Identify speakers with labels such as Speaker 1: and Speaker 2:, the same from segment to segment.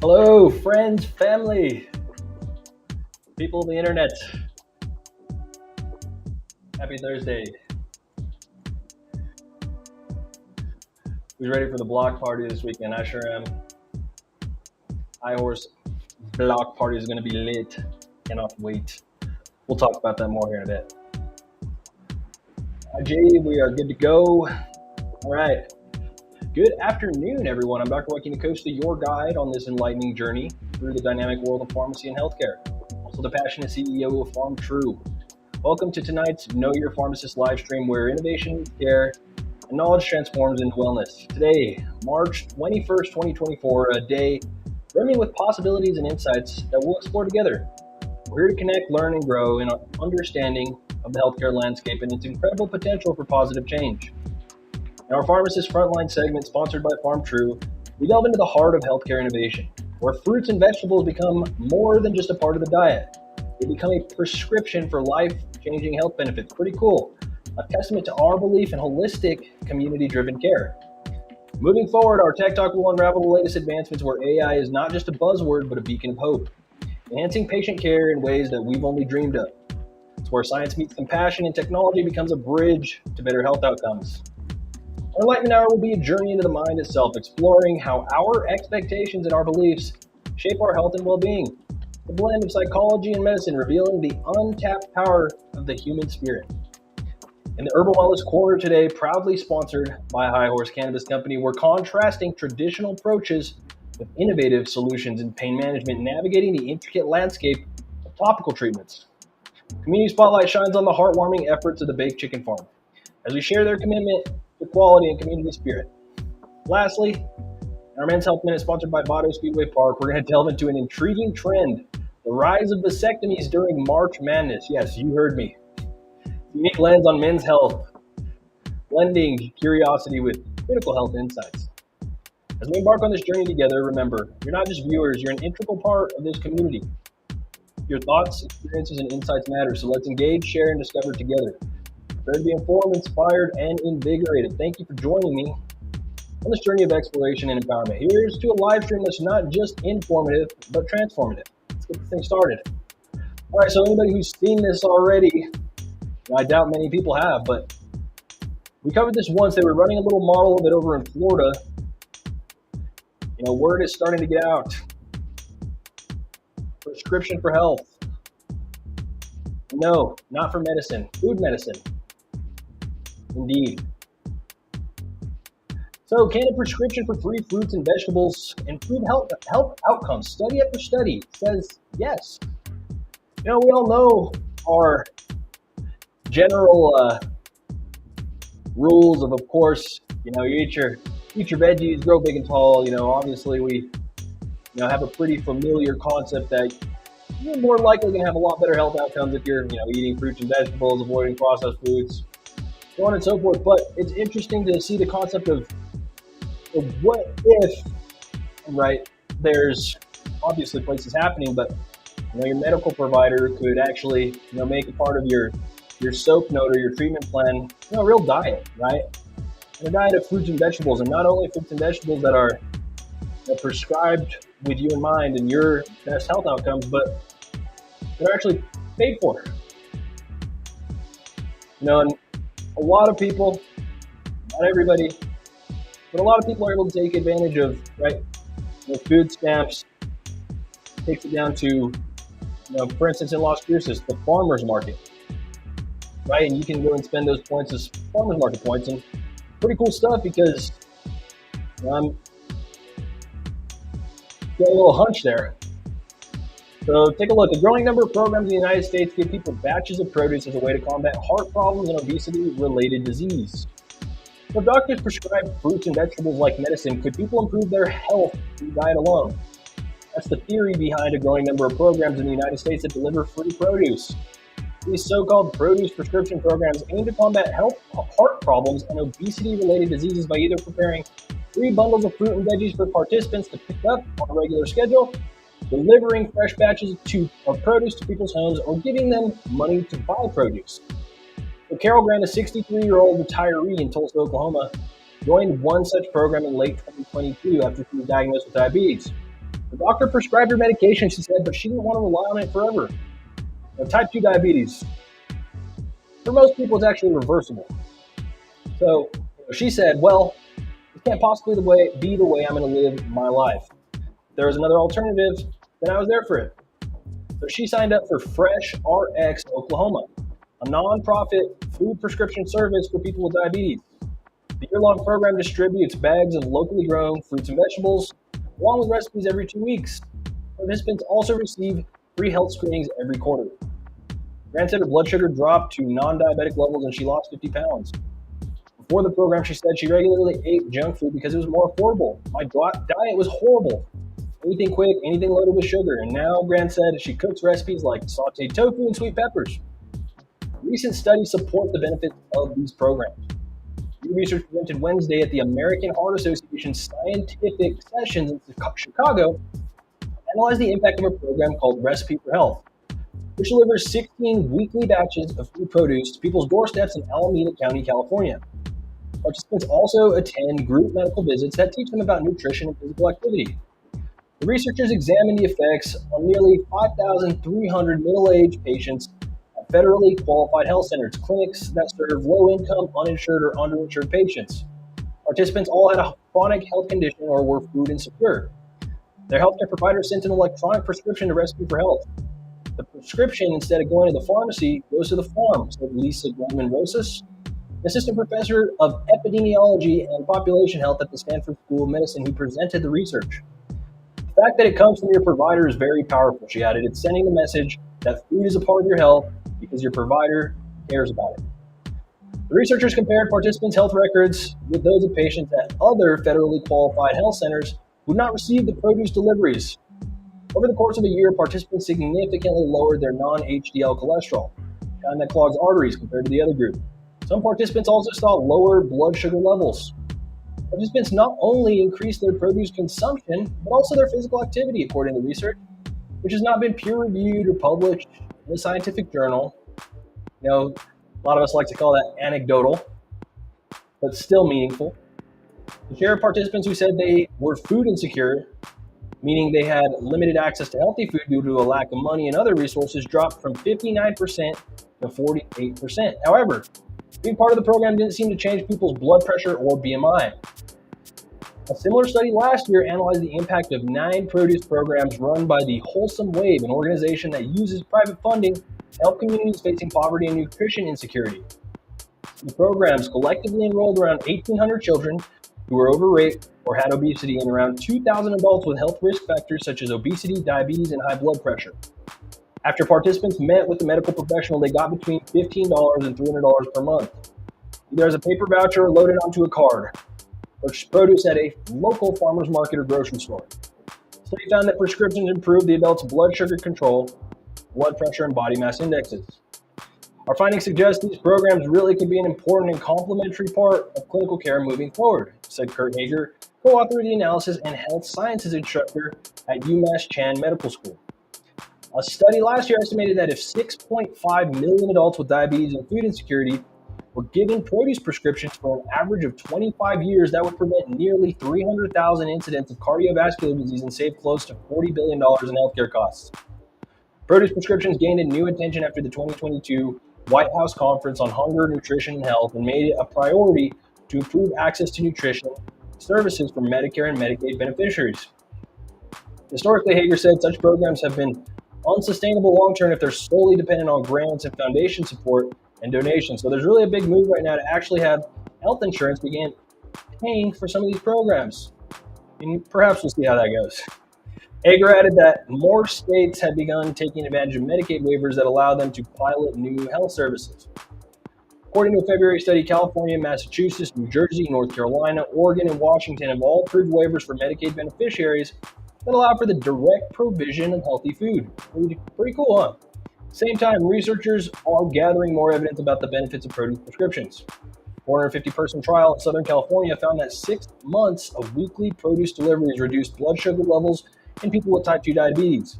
Speaker 1: Hello, friends, family, people of the internet. Happy Thursday. Who's ready for the block party this weekend? I sure am. High Horse block party is going to be lit. Cannot wait. We'll talk about that more here in a bit. Jay, we are good to go. All right. Good afternoon, everyone. I'm Dr. Joaquin Acosta, your guide on this enlightening journey through the dynamic world of pharmacy and healthcare. Also the passionate CEO of PharmTrue. Welcome to tonight's Know Your Pharmacist live stream, where innovation, care, and knowledge transforms into wellness. Today, March 21st, 2024, a day brimming with possibilities and insights that we'll explore together. We're here to connect, learn, and grow in our understanding of the healthcare landscape and its incredible potential for positive change. In our Pharmacist Frontline segment, sponsored by PharmTrue, we delve into the heart of healthcare innovation, where fruits and vegetables become more than just a part of the diet. They become a prescription for life-changing health benefits. Pretty cool. A testament to our belief in holistic, community-driven care. Moving forward, our Tech Talk will unravel the latest advancements where AI is not just a buzzword, but a beacon of hope, enhancing patient care in ways that we've only dreamed of. It's where science meets compassion and technology becomes a bridge to better health outcomes. Our Enlightenment Hour will be a journey into the mind itself, exploring how our expectations and our beliefs shape our health and well-being. A blend of psychology and medicine, revealing the untapped power of the human spirit. In the Herbal Wellness Corner today, proudly sponsored by High Horse Cannabis Company, we're contrasting traditional approaches with innovative solutions in pain management, navigating the intricate landscape of topical treatments. Community Spotlight shines on the heartwarming efforts of the Baked Chicken Farm as we share their commitment to quality and community spirit. Lastly, our Men's Health Minute, sponsored by Vado Speedway Park, we're going to delve into an intriguing trend, the rise of vasectomies during March Madness. Yes, you heard me. Unique lens on men's health, blending curiosity with critical health insights. As we embark on this journey together, remember, you're not just viewers, you're an integral part of this community. Your thoughts, experiences, and insights matter, so let's engage, share, and discover together. Prepare to be informed, inspired, and invigorated. Thank you for joining me on this journey of exploration and empowerment. Here's to a live stream that's not just informative, but transformative. Let's get this thing started. All right, so anybody who's seen this already, I doubt many people have, but we covered this once. They were running a little model of it over in Florida. Word is starting to get out. Prescription for health. No, not for medicine, food medicine. Indeed. So can a prescription for free fruits and vegetables improve health outcomes? Study after study says yes. We all know our general rules of course, you eat your veggies, grow big and tall. Obviously we have a pretty familiar concept that you're more likely going to have a lot better health outcomes if you're eating fruits and vegetables, avoiding processed foods, so on and so forth. But it's interesting to see the concept of what if, right? There's obviously places happening, but your medical provider could actually make a part of your soap note or your treatment plan a real diet, right? And a diet of fruits and vegetables, and not only fruits and vegetables that are prescribed with you in mind and your best health outcomes, but they're actually paid for. And a lot of people, not everybody, but a lot of people are able to take advantage of, right, food stamps. Takes it down to, for instance, in Las Cruces, the farmer's market, right? And you can go and spend those points as farmer's market points, and pretty cool stuff because I'm getting a little hunch there. So take a look. A growing number of programs in the United States give people batches of produce as a way to combat heart problems and obesity-related disease. So if doctors prescribe fruits and vegetables like medicine, could people improve their health through diet alone? That's the theory behind a growing number of programs in the United States that deliver free produce. These so-called produce prescription programs aim to combat heart problems and obesity-related diseases by either preparing 3 bundles of fruit and veggies for participants to pick up on a regular schedule, delivering fresh batches of produce to people's homes, or giving them money to buy produce. So Carol Grant, a 63-year-old retiree in Tulsa, Oklahoma, joined one such program in late 2022 after she was diagnosed with diabetes. The doctor prescribed her medication, she said, but she didn't want to rely on it forever. Now, type 2 diabetes, for most people, it's actually reversible. So she said, well, it can't possibly be the way I'm going to live my life. If there was another alternative, then I was there for it. So she signed up for Fresh RX Oklahoma, a nonprofit food prescription service for people with diabetes. The year-long program distributes bags of locally grown fruits and vegetables, along with recipes every 2 weeks. Participants also receive free health screenings every quarter. Grant said her blood sugar dropped to non-diabetic levels and she lost 50 pounds. Before the program, she said she regularly ate junk food because it was more affordable. My diet was horrible. Anything quick, anything loaded with sugar. And now Grant said she cooks recipes like sauteed tofu and sweet peppers. Recent studies support the benefits of these programs. New research presented Wednesday at the American Heart Association Scientific Sessions in Chicago analyzed the impact of a program called Recipe for Health, which delivers 16 weekly batches of food produce to people's doorsteps in Alameda County, California. Participants also attend group medical visits that teach them about nutrition and physical activity. The researchers examined the effects on nearly 5,300 middle-aged patients at federally qualified health centers, clinics that serve low-income, uninsured, or underinsured patients. Participants all had a chronic health condition or were food insecure. Their healthcare provider sent an electronic prescription to Recipe for Health. The prescription, instead of going to the pharmacy, goes to the farm, said Lisa Goldman-Rosas, assistant professor of epidemiology and population health at the Stanford School of Medicine, who presented the research. The fact that it comes from your provider is very powerful, she added. It's sending the message that food is a part of your health because your provider cares about it. The researchers compared participants' health records with those of patients at other federally qualified health centers who would not receive the produce deliveries. Over the course of a year, participants significantly lowered their non-HDL cholesterol, the kind that clogs arteries compared to the other group. Some participants also saw lower blood sugar levels. Participants not only increased their produce consumption, but also their physical activity, according to research, which has not been peer-reviewed or published in a scientific journal. You know, a lot of us like to call that anecdotal, but still meaningful. The share of participants who said they were food insecure, meaning they had limited access to healthy food due to a lack of money and other resources, dropped from 59% to 48%. However, being part of the program didn't seem to change people's blood pressure or BMI. A similar study last year analyzed the impact of 9 produce programs run by the Wholesome Wave, an organization that uses private funding to help communities facing poverty and nutrition insecurity. The programs collectively enrolled around 1,800 children who were overweight or had obesity and around 2,000 adults with health risk factors such as obesity, diabetes, and high blood pressure. After participants met with the medical professional, they got between $15 and $300 per month, either as a paper voucher or loaded onto a card. Purchase produce at a local farmer's market or grocery store. The study found that prescriptions improved the adults' blood sugar control, blood pressure, and body mass indexes. Our findings suggest these programs really could be an important and complementary part of clinical care moving forward, said Kurt Hager, co-author of the analysis and health sciences instructor at UMass Chan Medical School. A study last year estimated that if 6.5 million adults with diabetes and food insecurity were given produce prescriptions for an average of 25 years, that would prevent nearly 300,000 incidents of cardiovascular disease and save close to $40 billion in healthcare costs. Produce prescriptions gained a new attention after the 2022 White House Conference on Hunger, Nutrition, and Health and made it a priority to improve access to nutrition services for Medicare and Medicaid beneficiaries. Historically, Hager said such programs have been unsustainable long-term if they're solely dependent on grants and foundation support and donations. So there's really a big move right now to actually have health insurance begin paying for some of these programs. And perhaps we'll see how that goes. Hager added that more states have begun taking advantage of Medicaid waivers that allow them to pilot new health services. According to a February study, California, Massachusetts, New Jersey, North Carolina, Oregon, and Washington have all approved waivers for Medicaid beneficiaries that allow for the direct provision of healthy food. Pretty cool, huh? Same time, researchers are gathering more evidence about the benefits of produce prescriptions. A 450-person trial in Southern California found that 6 months of weekly produce deliveries reduced blood sugar levels in people with type 2 diabetes.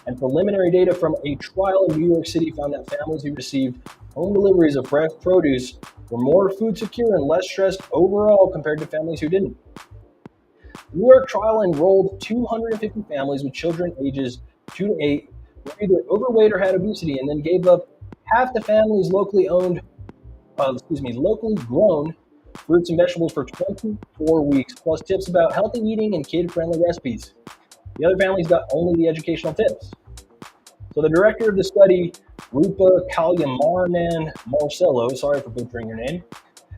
Speaker 1: And preliminary data from a trial in New York City found that families who received home deliveries of fresh produce were more food secure and less stressed overall compared to families who didn't. The New York trial enrolled 250 families with children ages 2 to 8 who were either overweight or had obesity, and then gave up half the families locally grown fruits and vegetables for 24 weeks, plus tips about healthy eating and kid-friendly recipes. The other families got only the educational tips. So the director of the study, Rupa Kalyamanan Marcello, sorry for butchering your name,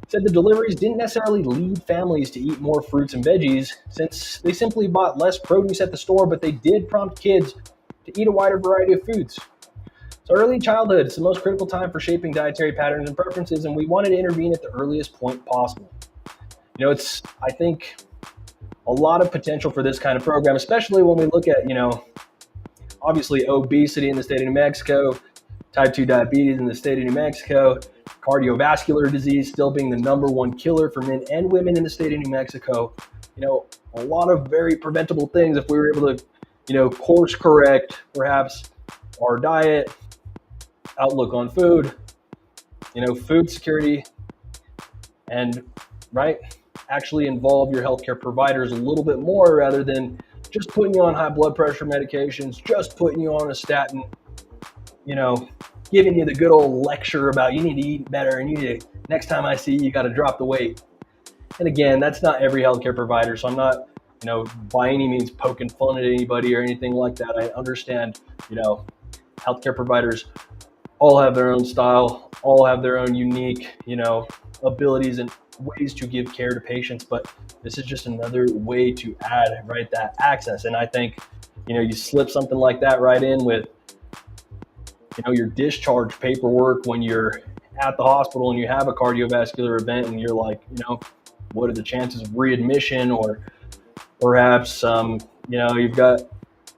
Speaker 1: said the deliveries didn't necessarily lead families to eat more fruits and veggies, since they simply bought less produce at the store, but they did prompt kids to eat a wider variety of foods. So early childhood is the most critical time for shaping dietary patterns and preferences, and we wanted to intervene at the earliest point possible. It's, I think, a lot of potential for this kind of program, especially when we look at, obviously obesity in the state of New Mexico, type 2 diabetes in the state of New Mexico, cardiovascular disease still being the number one killer for men and women in the state of New Mexico. A lot of very preventable things if we were able to, course correct perhaps our diet, outlook on food, food security, and actually involve your healthcare providers a little bit more rather than just putting you on high blood pressure medications, just putting you on a statin, giving you the good old lecture about you need to eat better and next time I see you got to drop the weight. And again, that's not every healthcare provider, so I'm not, by any means poking fun at anybody or anything like that. I understand, healthcare providers all have their own style, all have their own unique, abilities and ways to give care to patients, but this is just another way to add that access. And I think, you slip something like that right in with, your discharge paperwork when you're at the hospital and you have a cardiovascular event and you're like, what are the chances of readmission, or perhaps, you've got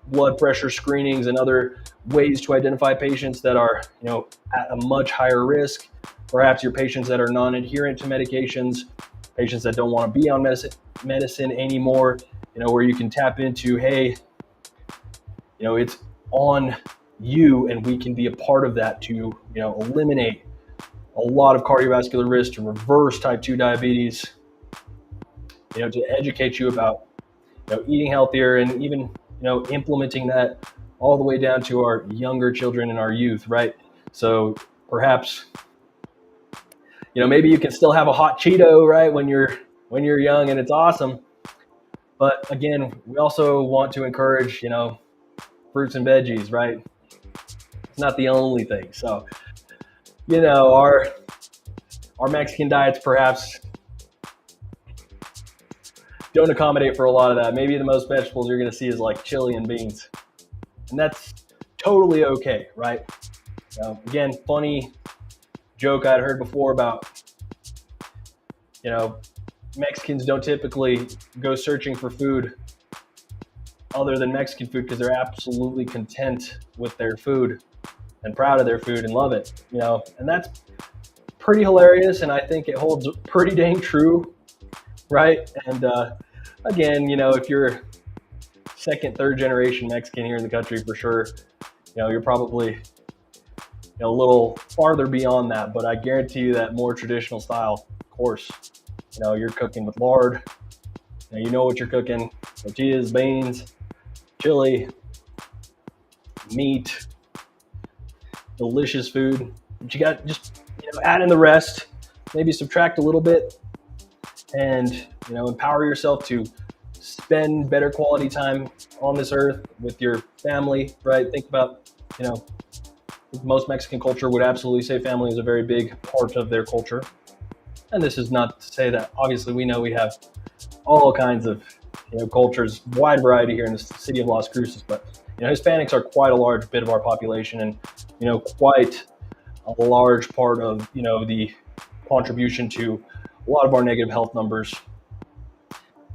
Speaker 1: blood pressure screenings and other ways to identify patients that are, at a much higher risk. Perhaps your patients that are non-adherent to medications, patients that don't want to be on medicine anymore, where you can tap into, hey, it's on you and we can be a part of that to, eliminate a lot of cardiovascular risk, to reverse type 2 diabetes, to educate you about, eating healthier, and even, implementing that all the way down to our younger children and our youth, right? So perhaps, maybe you can still have a hot Cheeto, right, when you're young, and it's awesome. But again, we also want to encourage, fruits and veggies, right? It's not the only thing. So, our Mexican diets perhaps don't accommodate for a lot of that. Maybe the most vegetables you're going to see is like chili and beans. And that's totally okay, right? Again, funny joke I'd heard before about, Mexicans don't typically go searching for food other than Mexican food because they're absolutely content with their food and proud of their food and love it, and that's pretty hilarious. And I think it holds pretty dang true, right? And again, if you're second, third generation Mexican here in the country, for sure, you're probably a little farther beyond that, but I guarantee you that more traditional style, of course, you're cooking with lard, you know what you're cooking: tortillas, beans, chili, meat, delicious food. But you got just, add in the rest, maybe subtract a little bit, and, empower yourself to spend better quality time on this earth with your family, right? Think about, most Mexican culture would absolutely say family is a very big part of their culture. And this is not to say that, obviously, we know we have all kinds of, cultures, wide variety here in the city of Las Cruces, but, Hispanics are quite a large bit of our population, and, quite a large part of, the contribution to a lot of our negative health numbers.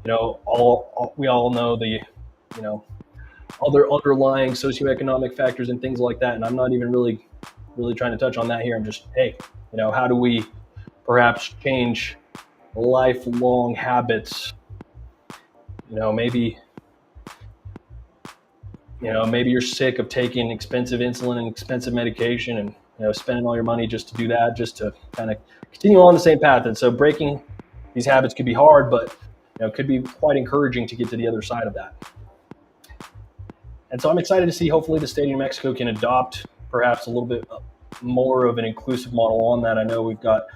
Speaker 1: We all know the, other underlying socioeconomic factors and things like that. And I'm not even really trying to touch on that here. I'm just, hey, how do we perhaps change lifelong habits? Maybe you're sick of taking expensive insulin and expensive medication and, spending all your money just to do that, just to kind of continue on the same path. And so breaking these habits could be hard, but, it could be quite encouraging to get to the other side of that. And so I'm excited to see, hopefully the state of New Mexico can adopt perhaps a little bit more of an inclusive model on that. I know we've got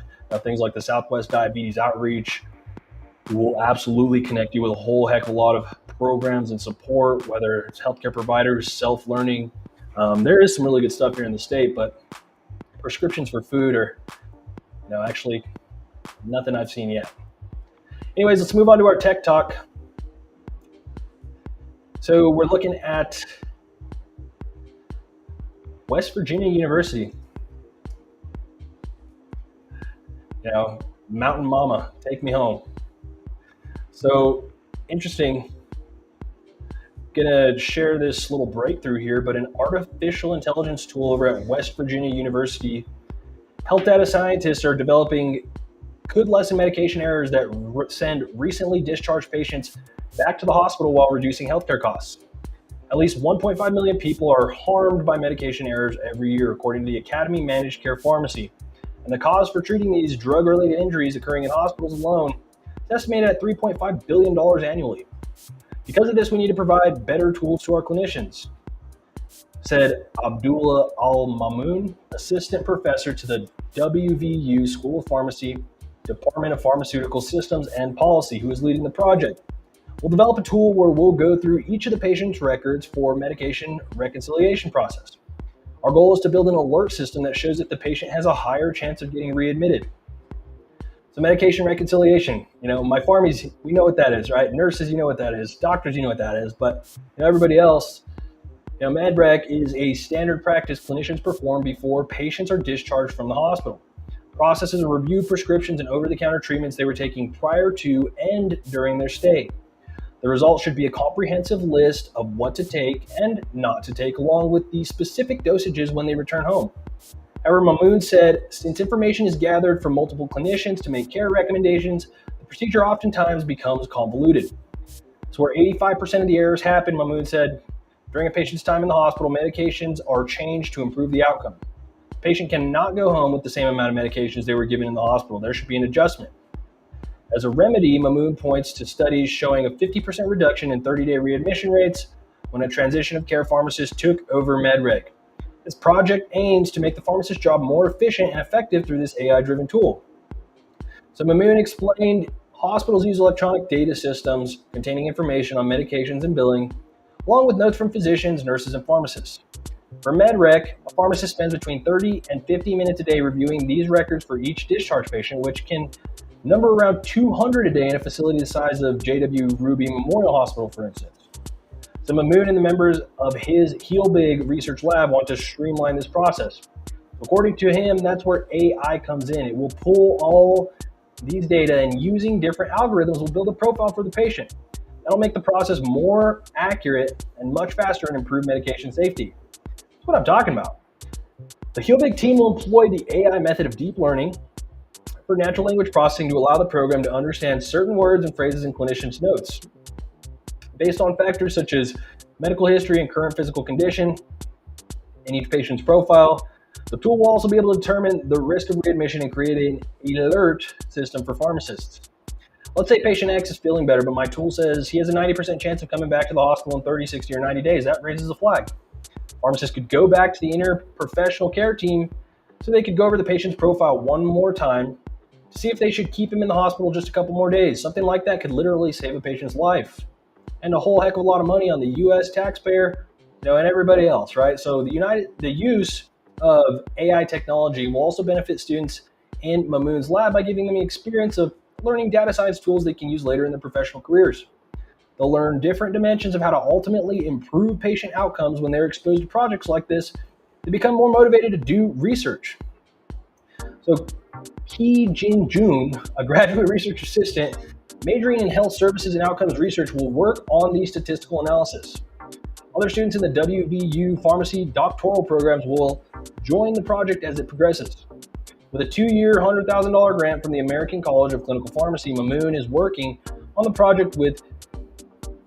Speaker 1: things like the Southwest Diabetes Outreach, who will absolutely connect you with a whole heck of a lot of programs and support, whether it's healthcare providers, self-learning. There is some really good stuff here in the state, but prescriptions for food are, actually nothing I've seen yet. Anyways, let's move on to our tech talk. So we're looking at West Virginia University. Mountain Mama, take me home. So interesting. Gonna share this little breakthrough here, but an artificial intelligence tool over at West Virginia University. Health data scientists are developing could lessen medication errors that send recently discharged patients back to the hospital while reducing healthcare costs. At least 1.5 million people are harmed by medication errors every year, according to the Academy Managed Care Pharmacy. And the cost for treating these drug-related injuries occurring in hospitals alone is estimated at $3.5 billion annually. Because of this, we need to provide better tools to our clinicians, said Abdullah Al-Mamoun, assistant professor to the WVU School of Pharmacy, Department of Pharmaceutical Systems and Policy, who is leading the project. We'll develop a tool where we'll go through each of the patient's records for medication reconciliation process. Our goal is to build an alert system that shows that the patient has a higher chance of getting readmitted. So medication reconciliation, my pharmacies, we know what that is, right? Nurses, you know what that is. Doctors, you know what that is. But everybody else, MedRec is a standard practice clinicians perform before patients are discharged from the hospital. Processes review prescriptions and over-the-counter treatments they were taking prior to and during their stay. The result should be a comprehensive list of what to take and not to take, along with the specific dosages when they return home. However, Mamoun said, since information is gathered from multiple clinicians to make care recommendations, the procedure oftentimes becomes convoluted. So where 85% of the errors happen, Mamoun said, during a patient's time in the hospital, medications are changed to improve the outcome. The patient cannot go home with the same amount of medications they were given in the hospital. There should be an adjustment. As a remedy, Mamoun points to studies showing a 50% reduction in 30-day readmission rates when a transition of care pharmacist took over MedReg. This project aims to make the pharmacist's job more efficient and effective through this AI-driven tool. So Mamoun explained hospitals use electronic data systems containing information on medications and billing, along with notes from physicians, nurses, and pharmacists. For MedRec, a pharmacist spends between 30 and 50 minutes a day reviewing these records for each discharge patient, which can number around 200 a day in a facility the size of J.W. Ruby Memorial Hospital, for instance. So Mamoun and the members of his Heal Big research lab want to streamline this process. According to him, that's where AI comes in. It will pull all these data and using different algorithms will build a profile for the patient. That'll make the process more accurate and much faster and improve medication safety. That's what I'm talking about. The Heal Big team will employ the AI method of deep learning for natural language processing to allow the program to understand certain words and phrases in clinicians' notes. Based on factors such as medical history and current physical condition in each patient's profile, the tool will also be able to determine the risk of readmission and create an alert system for pharmacists. Let's say patient X is feeling better, but my tool says he has a 90% chance of coming back to the hospital in 30, 60, or 90 days. That raises a flag. Pharmacists could go back to the interprofessional care team so they could go over the patient's profile one more time to see if they should keep him in the hospital just a couple more days. Something like that could literally save a patient's life and a whole heck of a lot of money on the U.S. taxpayer, and everybody else, right? So the use of AI technology will also benefit students in Mamoun's lab by giving them the experience of learning data science tools they can use later in their professional careers. They'll learn different dimensions of how to ultimately improve patient outcomes when they're exposed to projects like this to become more motivated to do research. So Ki Jin Jun, a graduate research assistant majoring in health services and outcomes research, will work on the statistical analysis. Other students in the WVU pharmacy doctoral programs will join the project as it progresses. With a 2-year, $100,000 grant from the American College of Clinical Pharmacy, Mamoun is working on the project with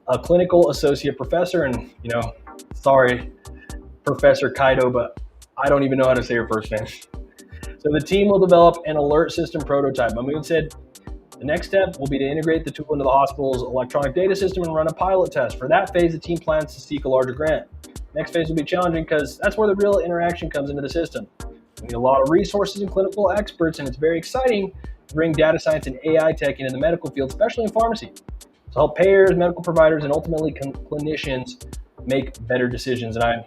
Speaker 1: a clinical associate professor, and sorry, Professor Kaido, but I don't even know how to say her first name. So the team will develop an alert system prototype. Mamoun said The next step will be to integrate the tool into the hospital's electronic data system and run a pilot test. For that phase, the team plans to seek a larger grant. Next phase will be challenging because that's where the real interaction comes into the system. We need a lot of resources and clinical experts, and it's very exciting to bring data science and AI tech into the medical field, especially in pharmacy, to help payers, medical providers, and ultimately clinicians make better decisions. And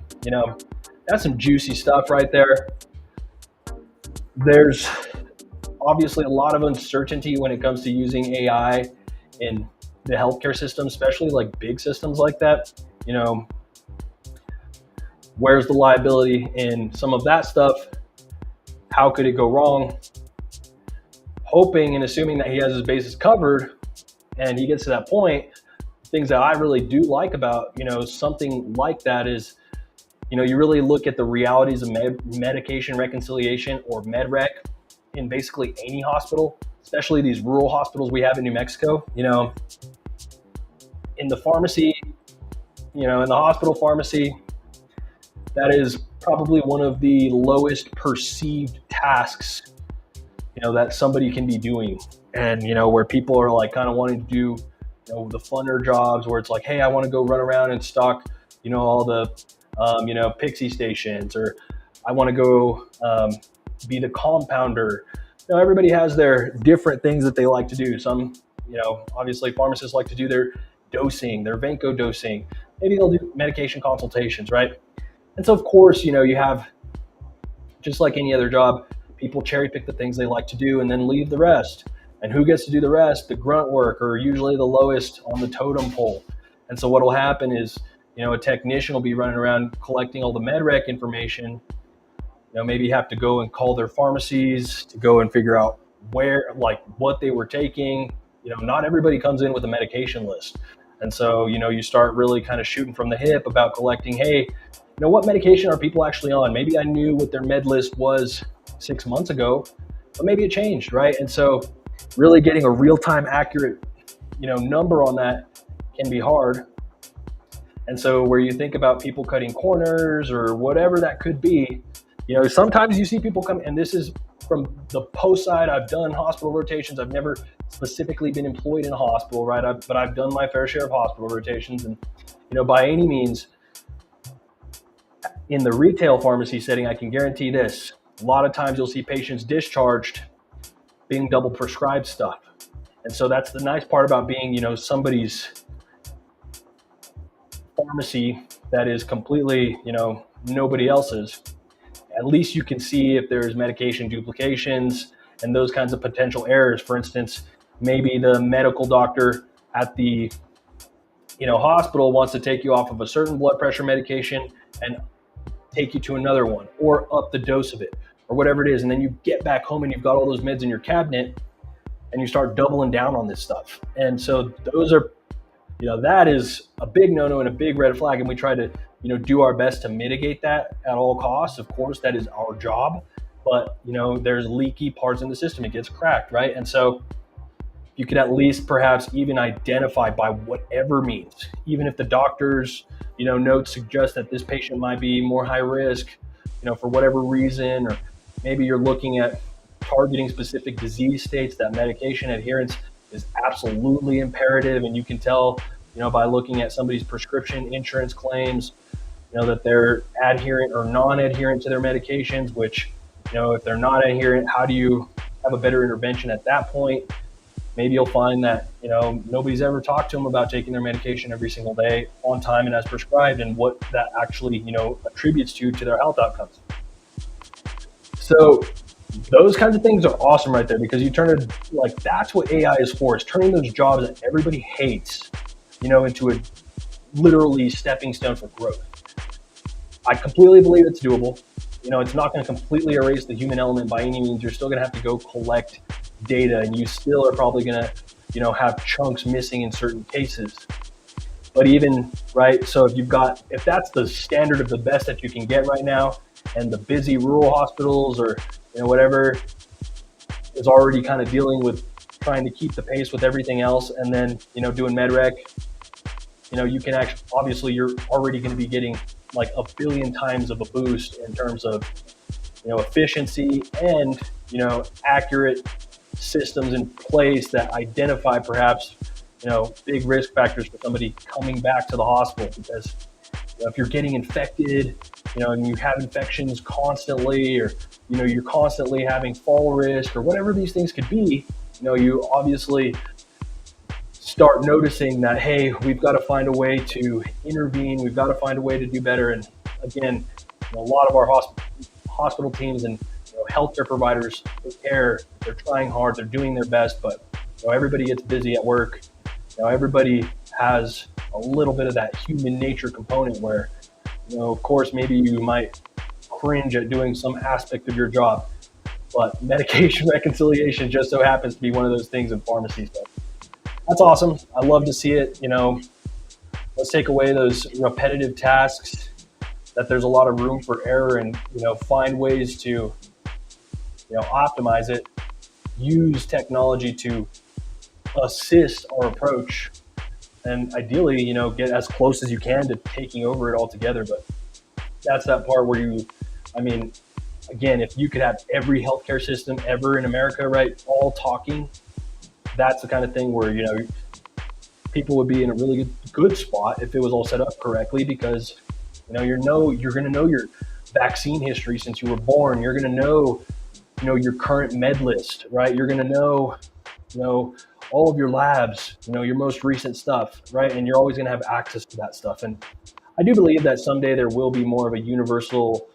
Speaker 1: that's some juicy stuff right there. There's obviously a lot of uncertainty when it comes to using AI in the healthcare system, especially like big systems like that. Where's the liability in some of that stuff? How could it go wrong? Hoping and assuming that he has his bases covered and he gets to that point, things that I really do like about, something like that is, you really look at the realities of medication reconciliation or MedRec in basically any hospital, especially these rural hospitals we have in New Mexico. In the pharmacy, in the hospital pharmacy, that is probably one of the lowest perceived tasks, that somebody can be doing. And, where people are like kind of wanting to do, the funner jobs where it's like, hey, I want to go run around and stock, all the, Pixie stations, or I want to go be the compounder. Everybody has their different things that they like to do. Some, obviously pharmacists like to do their dosing, their Venco dosing. Maybe they'll do medication consultations, right? And so, of course, you have, just like any other job, people cherry pick the things they like to do and then leave the rest. And who gets to do the rest? The grunt work, or usually the lowest on the totem pole. And so what will happen is, a technician will be running around collecting all the MedRec information. Maybe have to go and call their pharmacies to go and figure out what they were taking. Not everybody comes in with a medication list. And so, you start really kind of shooting from the hip about collecting, hey, what medication are people actually on? Maybe I knew what their med list was 6 months ago, but maybe it changed, right? And so really getting a real-time accurate, number on that can be hard. And so where you think about people cutting corners or whatever that could be, sometimes you see people come, and this is from the post side. I've done hospital rotations. I've never specifically been employed in a hospital, right? But I've done my fair share of hospital rotations. And, by any means, in the retail pharmacy setting, I can guarantee this. A lot of times you'll see patients discharged being double prescribed stuff. And so that's the nice part about being, somebody's pharmacy that is completely, nobody else's. At least you can see if there's medication duplications and those kinds of potential errors. For instance, maybe the medical doctor at the, hospital wants to take you off of a certain blood pressure medication and take you to another one, or up the dose of it, or whatever it is. And then you get back home and you've got all those meds in your cabinet and you start doubling down on this stuff. And so those are, that is a big no-no and a big red flag. And we try to, do our best to mitigate that at all costs. Of course, that is our job, but there's leaky parts in the system. It gets cracked, right? And so you can at least perhaps even identify by whatever means, even if the doctor's, notes suggest that this patient might be more high risk, for whatever reason, or maybe you're looking at targeting specific disease states, that medication adherence is absolutely imperative. And you can tell, by looking at somebody's prescription insurance claims, that they're adherent or non-adherent to their medications, which, if they're not adherent, how do you have a better intervention at that point? Maybe you'll find that, nobody's ever talked to them about taking their medication every single day on time and as prescribed, and what that actually, attributes to their health outcomes. So those kinds of things are awesome right there, because you turn it, that's what AI is for, is turning those jobs that everybody hates, into a literally stepping stone for growth. I completely believe it's doable. It's not going to completely erase the human element by any means. You're still going to have to go collect data, and you still are probably going to, have chunks missing in certain cases. But even, right, so if that's the standard of the best that you can get right now, and the busy rural hospitals or, whatever is already kind of dealing with trying to keep the pace with everything else, and then, doing MedRec, you can actually, obviously you're already going to be getting like a billion times of a boost in terms of, efficiency and, accurate, systems in place that identify perhaps, big risk factors for somebody coming back to the hospital. Because if you're getting infected, and you have infections constantly, or, you're constantly having fall risk or whatever these things could be, you obviously start noticing that, hey, we've got to find a way to intervene. We've got to find a way to do better. And again, a lot of our hospital teams and healthcare providers take care. They're trying hard. They're doing their best, but everybody gets busy at work. Everybody has a little bit of that human nature component where, of course, maybe you might cringe at doing some aspect of your job, but medication reconciliation just so happens to be one of those things in pharmacies. But that's awesome. I love to see it. Let's take away those repetitive tasks, that there's a lot of room for error, and, find ways to, optimize it, use technology to assist our approach, and ideally, get as close as you can to taking over it altogether. But that's that part where again, if you could have every healthcare system ever in America, right, all talking, that's the kind of thing where, people would be in a really good spot if it was all set up correctly, because, you're going to know your vaccine history since you were born. You're going to know, your current med list, right? You're going to know, all of your labs, your most recent stuff, right? And you're always going to have access to that stuff. And I do believe that someday there will be more of a universal,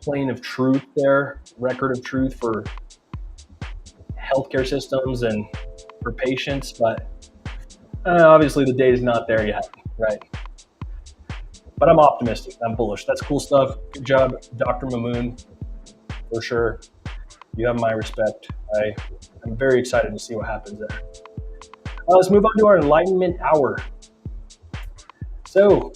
Speaker 1: plane of truth there, record of truth for healthcare systems and for patients, but obviously the day is not there yet, right? But I'm optimistic. I'm bullish. That's cool stuff. Good job, Dr. Mamoon, for sure. You have my respect. I'm very excited to see what happens there. Let's move on to our Enlightenment Hour. So